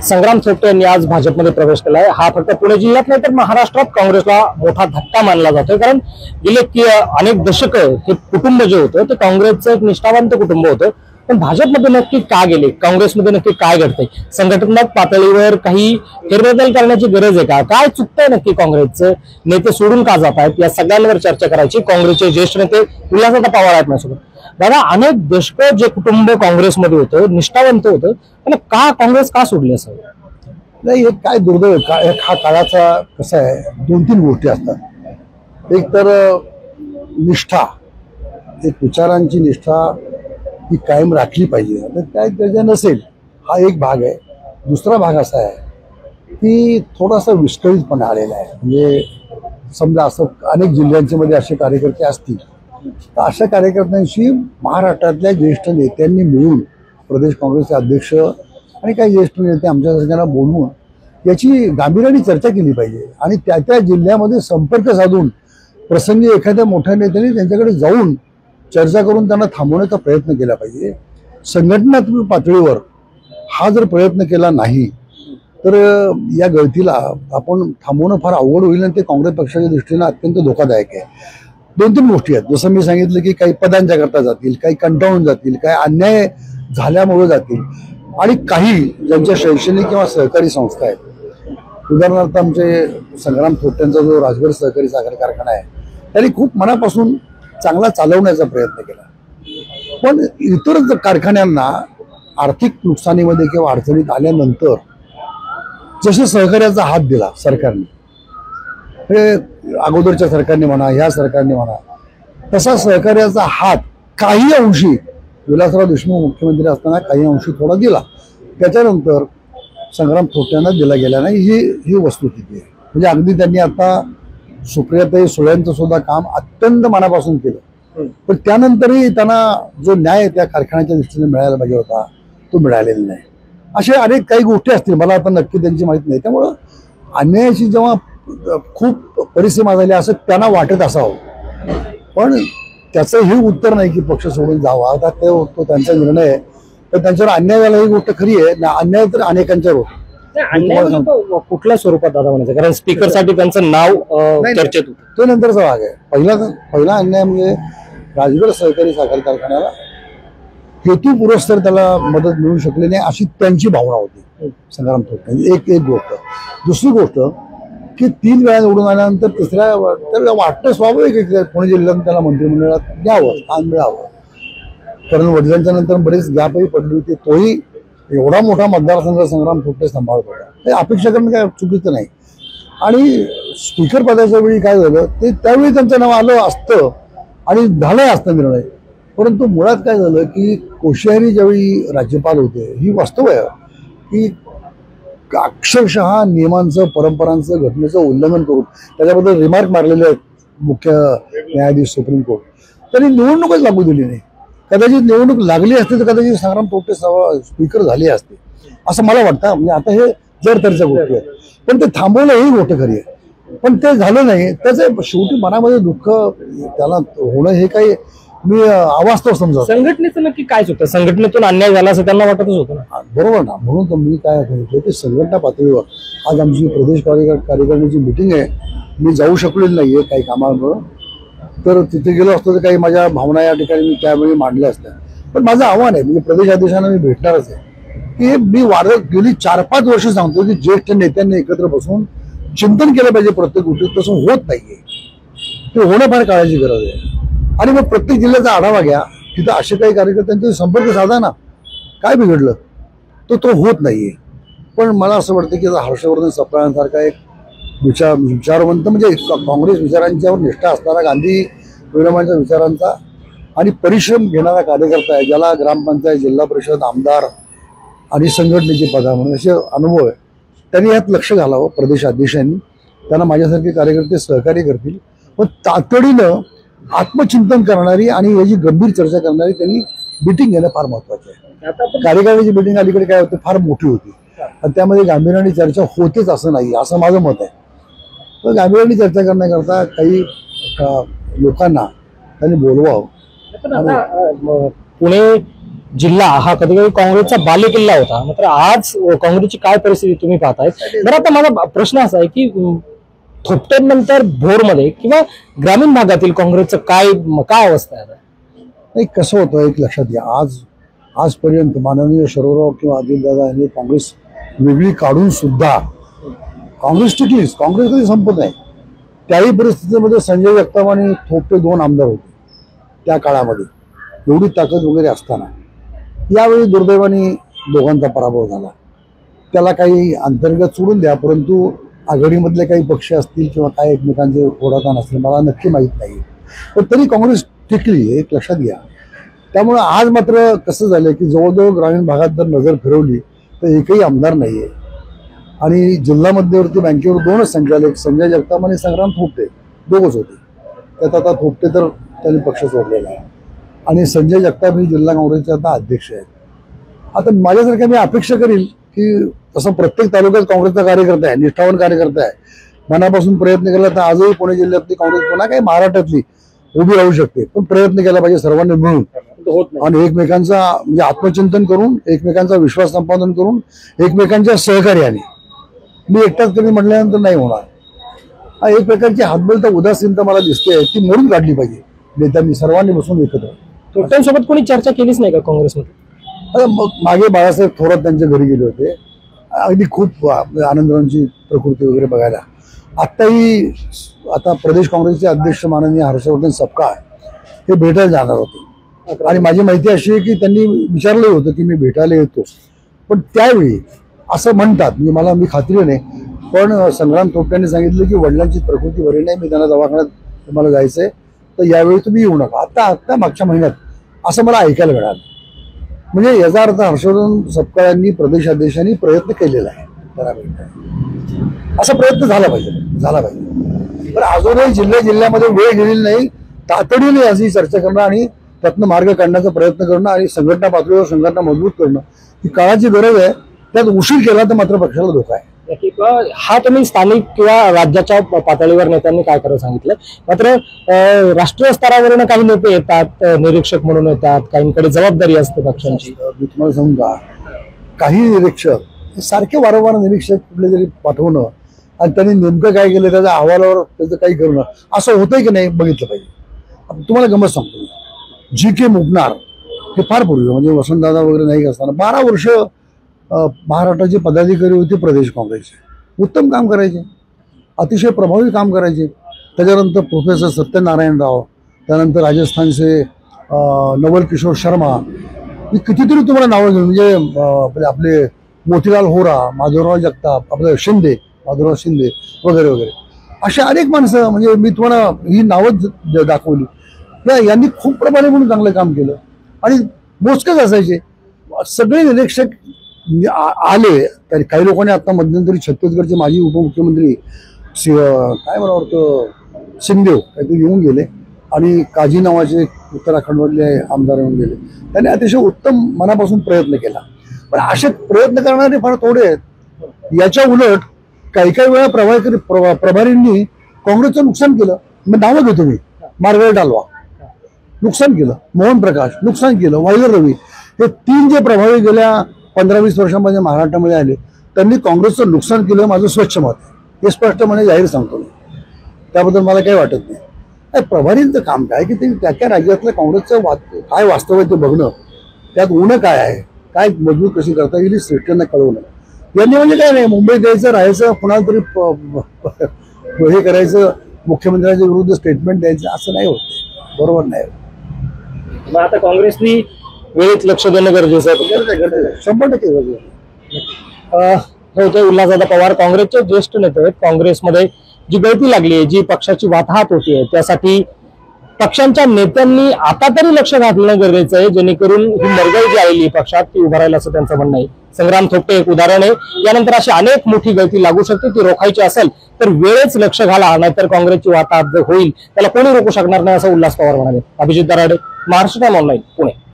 संग्राम थोपटे यांनी आज भाजपमध्ये प्रवेश केला आहे। हा फक्त पुणे जिल्ह्यात नाही तर महाराष्ट्रात काँग्रेसला मोठा धक्का मानला जातोय, कारण गेले अनेक दशक हे कुटुंब जे होतं ते काँग्रेसचं एक निष्ठावंत कुटुंब होतं। पण भाजपमध्ये नक्की का गेले, काँग्रेसमध्ये नक्की काय घडतंय, संघटनात्मक पातळीवर काही फेरबदल करण्याची गरज आहे का, काय चुकतंय नक्की, काँग्रेसचे नेते सोडून का जात आहेत, या सगळ्यांवर चर्चा करायची। काँग्रेसचे ज्येष्ठ नेते उल्हासदादा पवार आहेत माझ्यासोबत। दादा, अनेक दशक जे कुटुंब काँग्रेसमध्ये होतं, निष्ठावंत होतं, पण का काँग्रेस का सोडली असावी? नाही, हे काय दुर्दैव हा काळाचा कसा आहे, दोन तीन गोष्टी असतात। एक तर निष्ठा, एक विचारांची निष्ठा ती कायम राखली पाहिजे, तर काय त्याच्या नसेल हा एक भाग आहे। दुसरा भाग असा आहे की थोडासा विस्कळीतपणा आलेला आहे। म्हणजे समजा असं अनेक जिल्ह्यांच्या मध्ये असे कार्यकर्ते असतील तर अशा कार्यकर्त्यांशी महाराष्ट्रातल्या ज्येष्ठ नेत्यांनी मिळून, प्रदेश काँग्रेसचे अध्यक्ष आणि काही ज्येष्ठ नेते आमच्या सगळ्यांना बोलवून याची गांभीर्याने चर्चा केली पाहिजे आणि त्या त्या जिल्ह्यामध्ये संपर्क साधून प्रसंगी एखाद्या मोठ्या नेत्याने त्यांच्याकडे जाऊन चर्चा करून त्यांना थांबवण्याचा प्रयत्न केला पाहिजे। संघटनात्मक पातळीवर हा जर प्रयत्न केला नाही तर या गळतीला आपण थांबवणं फार अवघड होईल आणि ते काँग्रेस पक्षाच्या दृष्टीने अत्यंत धोकादायक आहे। दोन तीन गोष्टी आहेत, जसं मी सांगितलं की काही पदांच्या करता जातील, काही कंटाळून जातील, काही अन्याय झाल्यामुळे जातील आणि काही ज्यांच्या शैक्षणिक किंवा सहकारी संस्था आहेत। उदाहरणार्थ आमचे संग्राम थोपटेंचा जो राजगड सहकारी साखर कारखाना आहे त्यांनी खूप मनापासून चांगला चालवण्याचा प्रयत्न केला, पण इतर कारखान्यांना आर्थिक नुकसानीमध्ये किंवा अडचणीत आल्यानंतर जसे सहकार्याचा हात दिला सरकारने, हे अगोदरच्या सरकारने म्हणा, ह्या सरकारने म्हणा, तसा सहकार्याचा हात काही अंशी विलासराव देशमुख मुख्यमंत्री असताना काही अंशी थोडा दिला, त्याच्यानंतर संग्राम थोपट्यांना दिला गेला नाही, ही वस्तुस्थिती आहे। म्हणजे अगदी त्यांनी आता सुप्रियाताई सुळेंचं सुद्धा काम अत्यंत मनापासून केलं, पण त्यानंतरही त्यांना जो न्याय त्या कारखान्याच्या दृष्टीने मिळायला पाहिजे होता तो मिळालेला नाही। अशा अनेक काही गोष्टी असतील, मला आता नक्की त्यांची माहिती नाही। त्यामुळं अन्यायाची जेव्हा खूप परिसीमा झाली असं त्यांना वाटत असावं, पण त्याचं हे उत्तर नाही की पक्ष सोडून जावा, आता तो त्यांचा निर्णय आहे। तर त्यांच्यावर अन्याय झाला ही गोष्ट खरी आहे ना, अन्याय तर अनेकांच्यावर होतो। कुठल्या स्वरूपात दादा म्हणायचं, कारण स्पीकर साठी त्यांचं नाव चर्चेत होतं, तो नंतरचा भाग आहे। पहिला अन्याय म्हणजे राजगड सहकारी साखर कारखान्याला हेतू पुरस्कार त्याला मदत मिळू शकली नाही अशी त्यांची भावना होती संग्राम थोपटे। एक गोष्ट। दुसरी गोष्ट की 3 वेळा निवडून आल्यानंतर तिसऱ्या त्याला वाटतं स्वाभाविक आहे की पुणे जिल्ह्यात त्याला मंत्रिमंडळात द्यावं, स्थान मिळावं, कारण वडिलांच्या नंतर बरेच गॅपही पडली होती। तोही एवढा मोठा मतदारसंघ संग्राम थोपटे सांभाळत होता, हे अपेक्षा करणं काय चुकीचं नाही। आणि स्पीकर पदाच्या वेळी काय झालं ते त्यावेळी त्यांचं नाव आलं असतं आणि झालंय असतं निर्णय, परंतु मुळात काय झालं की कोश्यारी ज्यावेळी राज्यपाल होते, ही वास्तव आहे की अक्षरशः नियमांचं, परंपरांचं, घटनेचं उल्लंघन करून त्याच्याबद्दल रिमार्क मारलेले आहेत मुख्य न्यायाधीश सुप्रीम कोर्ट, त्यांनी निवडणूकच लागू दिली नाही। कदाचित निवडणूक लागली असते तर कदाचित संग्राम थोपटे स्पीकर झाले असते असं मला वाटतं। म्हणजे आता हे जडतरच्या गोष्टी आहेत, पण ते थांबवणं ही गोष्ट खरी आहे, पण ते झालं नाही। त्याचं शेवटी मनामध्ये दुःख त्याला होणं हे काही मी अवास्तव समजा। संघटनेचं नक्की काय चुकतं, संघटनेतून अन्याय झाला असं त्यांना वाटतच होतं ना, बरोबर ना। म्हणून तर मी काय सांगितलं की संघटना पातळीवर आज आमची प्रदेश कार्यकारिणीची मिटिंग आहे, मी जाऊ शकलेली नाहीये काही कामामुळे, तर तिथे गेलो असतो तर काही माझ्या भावना या ठिकाणी मी त्यावेळी मांडल्या असत्या। पण माझं आव्हान आहे, म्हणजे प्रदेश अध्यक्षांना मी भेटणारच आहे की मी गेली 4-5 वर्ष सांगतो की ज्येष्ठ नेत्यांनी एकत्र बसून चिंतन केलं पाहिजे प्रत्येक गोष्टीत, तसं होत नाहीये। ते होणं फार काळाची गरज आहे। आणि मग प्रत्येक जिल्ह्याचा आढावा घ्या, तिथं असे काही कार्यकर्त्यांचे संपर्क साधा ना, काय बिघडलं, तो होत नाहीये। पण मला असं वाटतं की हर्षवर्धन सप्रायांसारखा एक विचारवंत, म्हणजे काँग्रेस विचारांच्यावर निष्ठा असणारा, गांधी विरमांच्या विचारांचा आणि परिश्रम घेणारा कार्यकर्ता आहे, ज्याला ग्रामपंचायत, जिल्हा परिषद, आमदार आणि संघटनेचे पदा म्हणून असे अनुभव आहे, त्यांनी यात लक्ष घालावं प्रदेश अध्यक्षांनी। त्यांना माझ्यासारखे कार्यकर्ते सहकार्य करतील, पण तातडीनं आत्मचिंतन करणारी आणि याची गंभीर चर्चा करणारी त्यांनी मिटिंग घेणं फार महत्वाचं आहे। कार्यकारिणीची मिटिंग अलीकडे काय होते, फार मोठी होती आणि त्यामध्ये गांभीर्याने चर्चा होतेच असं नाही, असं माझं मत आहे। तर गांभीर्याने चर्चा करण्याकरता काही लोकांना त्यांनी बोलवावं। पण आता पुणे जिल्हा हा कधी कधी काँग्रेसचा बालेकिल्ला होता, मात्र आज काँग्रेसची काय परिस्थिती तुम्ही पाहताय? बरं, आता माझा प्रश्न असा आहे की थोपटेनंतर भोरमध्ये किंवा ग्रामीण भागातील काँग्रेसचं काय अवस्था आहे? नाही, कसं होतं एक लक्षात घ्या, आजपर्यंत माननीय शरदराव किंवा अजितदादा यांनी काँग्रेस वेगळी काढून सुद्धा काँग्रेस टिकलीच, काँग्रेस कधी संपत नाही. त्याही परिस्थितीमध्ये संजय जगताप आणि थोपटे 2 आमदार होते त्या काळामध्ये, एवढी ताकद वगैरे असताना. यावेळी दुर्दैवाने दोघांचा पराभव झाला. त्याला काही अंतर्गत सोडून द्या, परंतु आघाडीमधले काही पक्ष असतील किंवा काही एकमेकांचे ओढाताण असतील मला नक्की माहीत नाही, पण तरी काँग्रेस टिकली, एक लक्षात घ्या. त्यामुळे आज मात्र कसं झालं की जवळजवळ ग्रामीण भागात जर नजर फिरवली तर एकही आमदार नाहीये. आणि जिल्हा मध्यवर्ती बँकेवर 2च संचालक, संजय जगताप आणि संग्राम थोपटे 2च होते. त्यात आता थोपटे तर त्यांनी पक्ष सोडलेला आहे आणि संजय जगताप ही जिल्हा काँग्रेसचे आता अध्यक्ष आहेत. आता माझ्यासारख्या मी अपेक्षा करील की तसं प्रत्येक तालुक्यात काँग्रेसचा कार्यकर्ता आहे, निष्ठावान कार्यकर्ता आहे, मनापासून प्रयत्न केला तर आजही पुणे जिल्ह्यातली काँग्रेस पुन्हा काही महाराष्ट्रातली उभी राहू शकते. पण प्रयत्न केला पाहिजे सर्वांनी मिळून आणि एकमेकांचा म्हणजे आत्मचिंतन करून, एकमेकांचा विश्वास संपादन करून, एकमेकांच्या सहकार्याने. मी एकटाच कधी म्हटल्यानंतर नाही होणार. हा एक प्रकारची हातबल तर उदासीनता मला दिसते, ती मोडून काढली पाहिजे नेत्यांनी सर्वांनी बसून एकत्र. थोपट्यांसोबत कोणी चर्चा केलीच नाही का काँग्रेसमध्ये? आता मागे बाळासाहेब थोरात त्यांच्या घरी गेले होते, अगदी खूप आनंदरावांची प्रकृती वगैरे बघायला. आता प्रदेश काँग्रेसचे अध्यक्ष माननीय हर्षवर्धन सपकाळ हे भेटायला जाणार होते आणि माझी माहिती अशी आहे की त्यांनी विचारलं होतं की मी भेटायला येतो. पण त्यावेळी असं म्हणतात, मी खात्री नाही, पण संग्राम थोपट्यांनी सांगितलं की वडिलांची प्रकृती बरी नाही, मी त्यांना दवाखान्यात तुम्हाला जायचंय, तर यावेळी तुम्ही येऊ नका. आता मागच्या महिन्यात असं मला ऐकायला मिळालं. म्हणजे याचा अर्थ हर्षवर्धन सपकाळ यांनी प्रदेशाध्यक्षांनी प्रयत्न केलेला आहे त्याला भेटण्याचा. असा प्रयत्न झाला पाहिजे. पण अजूनही जिल्ह्यामध्ये वेळ गेलेली नाही. तातडीने अशी चर्चा करणं आणि त्यातनं मार्ग काढण्याचा प्रयत्न करणं आणि संघटना पातळीवर संघटना मजबूत करणं ही काळाची गरज आहे. त्यात उशीर केला तर मात्र पक्षाला धोका आहे. हा तुम्ही स्थानिक किंवा राज्याच्या पातळीवर नेत्यांनी काय करायला सांगितलं, मात्र राष्ट्रीय स्तरावरून काही नेते येतात, निरीक्षक म्हणून येतात, काहींकडे जबाबदारी असते पक्षांची. मी तुम्हाला सांगू का, काही निरीक्षक सारखे वारंवार निरीक्षक कुठले तरी पाठवणं आणि त्यांनी नेमकं काय केलं त्याच्या अहवालावर त्याचं काही करणं असं होतंय की नाही बघितलं पाहिजे. तुम्हाला गमत सांगतो, G.K. मुपनार हे फार पूर्वी म्हणजे वसंतदादा वगैरे नाही असताना 12 वर्ष महाराष्ट्राचे पदाधिकारी होते प्रदेश काँग्रेसचे. उत्तम काम करायचे, अतिशय प्रभावी काम करायचे. त्याच्यानंतर प्रोफेसर सत्यनारायण राव, त्यानंतर राजस्थानचे नवल किशोर शर्मा, मी कितीतरी तुम्हाला नावं घेऊन म्हणजे आपले मोतीलाल होरा, माधवराव जगताप, आपले माधवराव शिंदे वगैरे वगैरे असे अनेक माणसं, म्हणजे मी तुम्हाला ही नावं दाखवली. यांनी खूप प्रमाणे म्हणून चांगलं काम केलं आणि मोजकच असायचे. सगळे निरीक्षक आले. तर काही लोकांनी आता मध्यंतरी छत्तीसगडचे माजी उपमुख्यमंत्री काय मला वाटतं सिंगदेव काहीतरी येऊन गेले आणि काजी नावाचे उत्तराखंडमधले आमदार येऊन गेले. त्यांनी अतिशय उत्तम मनापासून प्रयत्न केला. पण असे प्रयत्न करणारे फार थोडे आहेत. याच्या उलट काही वेळा प्रभारींनी काँग्रेसचं नुकसान केलं. मग नावं घेतो मी, मार्गारेट आल्वा नुकसान केलं, मोहन प्रकाश नुकसान केलं, वायलर रवी, हे 3 जे प्रभावी गेल्या 15-20 वर्षांमध्ये महाराष्ट्रामध्ये आले त्यांनी काँग्रेसचं नुकसान केलं. माझं स्वच्छ मत हे स्पष्टपणे जाहीर सांगतो मी. त्याबद्दल मला काही वाटत नाही. प्रभारींचं काम काय की ते त्या राज्यातलं काँग्रेसचं काय वास्तव आहे ते बघणं, त्यात उणं काय आहे, काय मजबूत कशी करता येईल श्रेष्ठींना कळवणं. यांनी म्हणजे काय नाही, मुंबईत यायचं, राहायचं, कुणाला तरी हे करायचं, मुख्यमंत्र्यांच्या विरुद्ध स्टेटमेंट द्यायचं, असं नाही होत, बरोबर नाही. मग आता काँग्रेसनी वेळेत लक्ष देणं गरजेचं आहे. 100% गरजेचं. उल्हासदादा पवार काँग्रेसचे ज्येष्ठ नेते आहेत. काँग्रेसमध्ये जी गळती लागली आहे, जी पक्षाची वाताहत होतीये, त्यासाठी पक्षांच्या नेत्यांनी आता तरी लक्ष घालणं गरजेचं आहे, जेणेकरून ही मरगळ जी आलेली पक्षात ती उभा राहील असं त्यांचं म्हणणं आहे. संग्राम थोपटे एक उदाहरण आहे. यानंतर अशी अनेक मोठी गळती लागू शकते. ती रोखायची असेल तर वेळेच लक्ष घाला, नाहीतर काँग्रेसची वाताहत होईल, त्याला कोणी रोखू शकणार नाही असं उल्हास पवार म्हणाले. Abhijit Darade, Maharashtra time online, Pune.